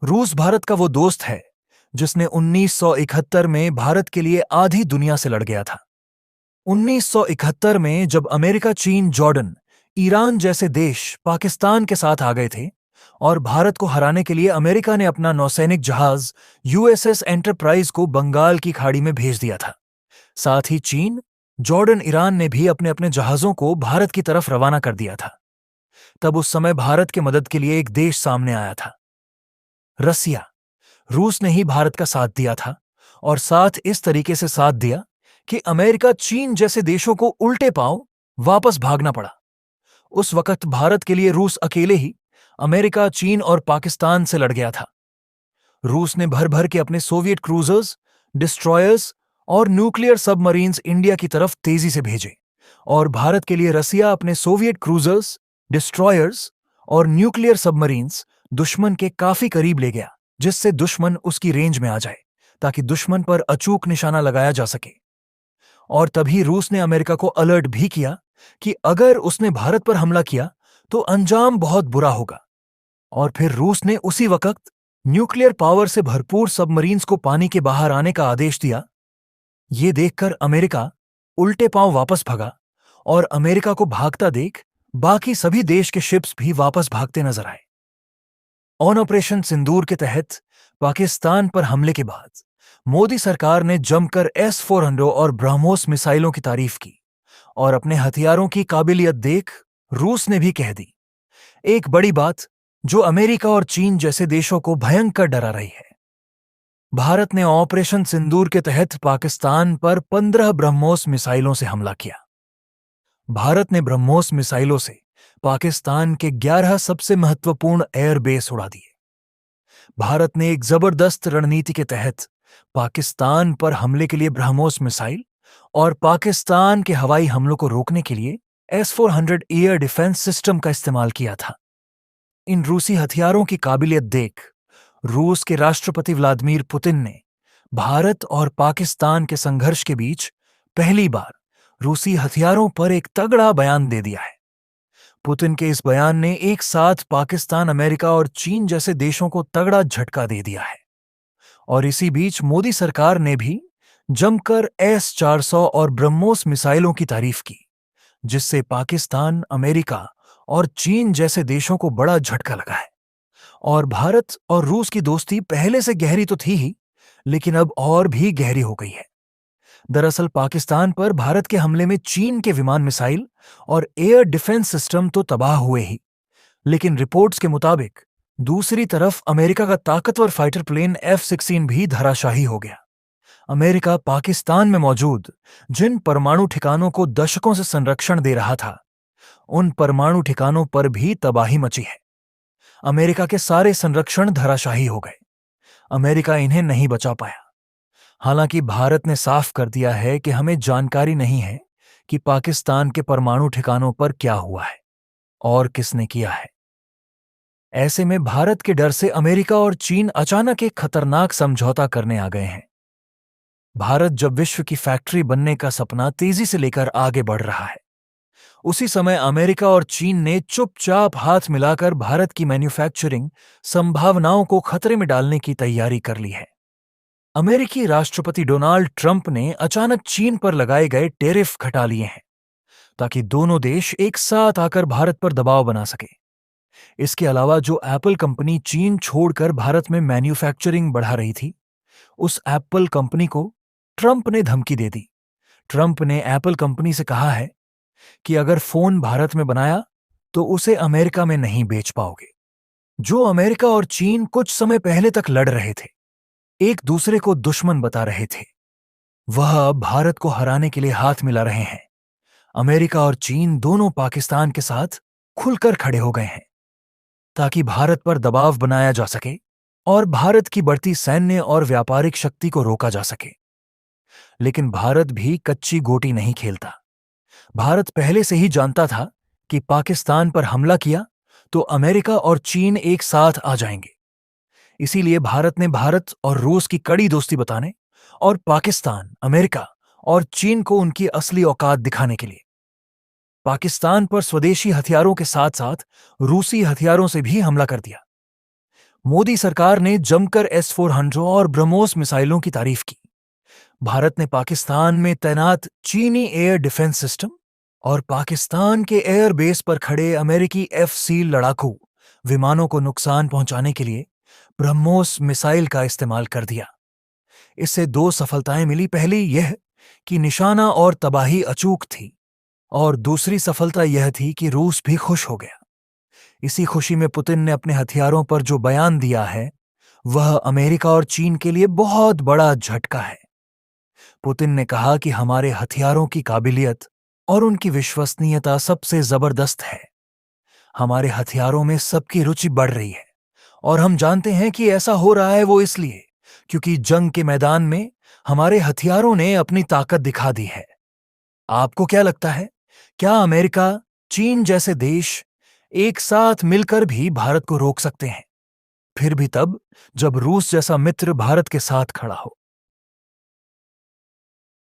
रूस भारत का वो दोस्त है जिसने 1971 में भारत के लिए आधी दुनिया से लड़ गया था। 1971 में जब अमेरिका, चीन, जॉर्डन, ईरान जैसे देश पाकिस्तान के साथ आ गए थे और भारत को हराने के लिए अमेरिका ने अपना नौसैनिक जहाज यूएसएस एंटरप्राइज को बंगाल की खाड़ी में भेज दिया था। साथ ही चीन, जॉर्डन, ईरान ने भी अपने अपने जहाजों को भारत की तरफ रवाना कर दिया था। तब उस समय भारत की मदद के लिए एक देश सामने आया था, रसिया। रूस ने ही भारत का साथ दिया था और साथ इस तरीके से साथ दिया कि अमेरिका, चीन जैसे देशों को उल्टे पांव वापस भागना पड़ा। उस वक्त भारत के लिए रूस अकेले ही अमेरिका, चीन और पाकिस्तान से लड़ गया था। रूस ने भर भर के अपने सोवियत क्रूजर्स, डिस्ट्रॉयर्स और न्यूक्लियर सबमरीन्स इंडिया की तरफ तेजी से भेजे और भारत के लिए रसिया अपने सोवियत क्रूजर्स, डिस्ट्रॉयर्स और न्यूक्लियर सबमरीन्स दुश्मन के काफी करीब ले गया, जिससे दुश्मन उसकी रेंज में आ जाए ताकि दुश्मन पर अचूक निशाना लगाया जा सके। और तभी रूस ने अमेरिका को अलर्ट भी किया कि अगर उसने भारत पर हमला किया तो अंजाम बहुत बुरा होगा। और फिर रूस ने उसी वक्त न्यूक्लियर पावर से भरपूर सबमरीन्स को पानी के बाहर आने का आदेश दिया। ये देखकर अमेरिका उल्टे पांव वापस भगा और अमेरिका को भागता देख बाकी सभी देश के शिप्स भी वापस भागते नजर आए। ऑन ऑपरेशन सिंदूर के तहत पाकिस्तान पर हमले के बाद मोदी सरकार ने जमकर S-400 और ब्रह्मोस मिसाइलों की तारीफ की और अपने हथियारों की काबिलियत देख रूस ने भी कह दी। एक बड़ी बात जो अमेरिका और चीन जैसे देशों को भयंकर डरा रही है। भारत ने ऑपरेशन सिंदूर के तहत पाकिस्तान पर 15 ब्रह्मोस मिसाइलों से हमला किया। भारत ने ब्रह्मोस मिसाइलों से पाकिस्तान के 11 सबसे महत्वपूर्ण एयरबेस उड़ा दिए। भारत ने एक जबरदस्त रणनीति के तहत पाकिस्तान पर हमले के लिए ब्रह्मोस मिसाइल और पाकिस्तान के हवाई हमलों को रोकने के लिए S-400 एयर डिफेंस सिस्टम का इस्तेमाल किया था। इन रूसी हथियारों की काबिलियत देख रूस के राष्ट्रपति व्लादिमीर पुतिन ने भारत और पाकिस्तान के संघर्ष के बीच पहली बार रूसी हथियारों पर एक तगड़ा बयान दे दिया है। पुतिन के इस बयान ने एक साथ पाकिस्तान, अमेरिका और चीन जैसे देशों को तगड़ा झटका दे दिया है। और इसी बीच मोदी सरकार ने भी जमकर S-400 और ब्रह्मोस मिसाइलों की तारीफ की, जिससे पाकिस्तान, अमेरिका और चीन जैसे देशों को बड़ा झटका लगा है। और भारत और रूस की दोस्ती पहले से गहरी तो थी ही, लेकिन अब और भी गहरी हो गई है। दरअसल पाकिस्तान पर भारत के हमले में चीन के विमान, मिसाइल और एयर डिफेंस सिस्टम तो तबाह हुए ही, लेकिन रिपोर्ट्स के मुताबिक दूसरी तरफ अमेरिका का ताकतवर फाइटर प्लेन F-16 भी धराशाही हो गया। अमेरिका पाकिस्तान में मौजूद जिन परमाणु ठिकानों को दशकों से संरक्षण दे रहा था, उन परमाणु ठिकानों पर भी तबाही मची है। अमेरिका के सारे संरक्षण धराशाही हो गए। अमेरिका इन्हें नहीं बचा पाया। हालांकि भारत ने साफ कर दिया है कि हमें जानकारी नहीं है कि पाकिस्तान के परमाणु ठिकानों पर क्या हुआ है और किसने किया है। ऐसे में भारत के डर से अमेरिका और चीन अचानक एक खतरनाक समझौता करने आ गए हैं। भारत जब विश्व की फैक्ट्री बनने का सपना तेजी से लेकर आगे बढ़ रहा है, उसी समय अमेरिका और चीन ने चुपचाप हाथ मिलाकर भारत की मैन्युफैक्चरिंग संभावनाओं को खतरे में डालने की तैयारी कर ली है। अमेरिकी राष्ट्रपति डोनाल्ड ट्रंप ने अचानक चीन पर लगाए गए टैरिफ घटा लिए हैं ताकि दोनों देश एक साथ आकर भारत पर दबाव बना सके। इसके अलावा जो एप्पल कंपनी चीन छोड़कर भारत में मैन्युफैक्चरिंग बढ़ा रही थी, उस एप्पल कंपनी को ट्रंप ने धमकी दे दी। ट्रंप ने एप्पल कंपनी से कहा है कि अगर फोन भारत में बनाया तो उसे अमेरिका में नहीं बेच पाओगे। जो अमेरिका और चीन कुछ समय पहले तक लड़ रहे थे, एक दूसरे को दुश्मन बता रहे थे, वह अब भारत को हराने के लिए हाथ मिला रहे हैं। अमेरिका और चीन दोनों पाकिस्तान के साथ खुलकर खड़े हो गए हैं ताकि भारत पर दबाव बनाया जा सके और भारत की बढ़ती सैन्य और व्यापारिक शक्ति को रोका जा सके। लेकिन भारत भी कच्ची गोटी नहीं खेलता। भारत पहले से ही जानता था कि पाकिस्तान पर हमला किया तो अमेरिका और चीन एक साथ आ जाएंगे। इसीलिए भारत ने भारत और रूस की कड़ी दोस्ती बताने और पाकिस्तान, अमेरिका और चीन को उनकी असली औकात दिखाने के लिए पाकिस्तान पर स्वदेशी हथियारों के साथ साथ रूसी हथियारों से भी हमला कर दिया। मोदी सरकार ने जमकर S-400 और ब्रह्मोस मिसाइलों की तारीफ की। भारत ने पाकिस्तान में तैनात चीनी एयर डिफेंस सिस्टम और पाकिस्तान के एयर बेस पर खड़े अमेरिकी F-16 लड़ाकू विमानों को नुकसान पहुंचाने के लिए ब्रह्मोस मिसाइल का इस्तेमाल कर दिया। इससे दो सफलताएं मिली। पहली यह कि निशाना और तबाही अचूक थी, और दूसरी सफलता यह थी कि रूस भी खुश हो गया। इसी खुशी में पुतिन ने अपने हथियारों पर जो बयान दिया है, वह अमेरिका और चीन के लिए बहुत बड़ा झटका है। पुतिन ने कहा कि हमारे हथियारों की काबिलियत और उनकी विश्वसनीयता सबसे जबरदस्त है। हमारे हथियारों में सबकी रुचि बढ़ रही है, और हम जानते हैं कि ऐसा हो रहा है वो इसलिए क्योंकि जंग के मैदान में हमारे हथियारों ने अपनी ताकत दिखा दी है। आपको क्या लगता है, क्या अमेरिका, चीन जैसे देश एक साथ मिलकर भी भारत को रोक सकते हैं? फिर भी तब जब रूस जैसा मित्र भारत के साथ खड़ा हो।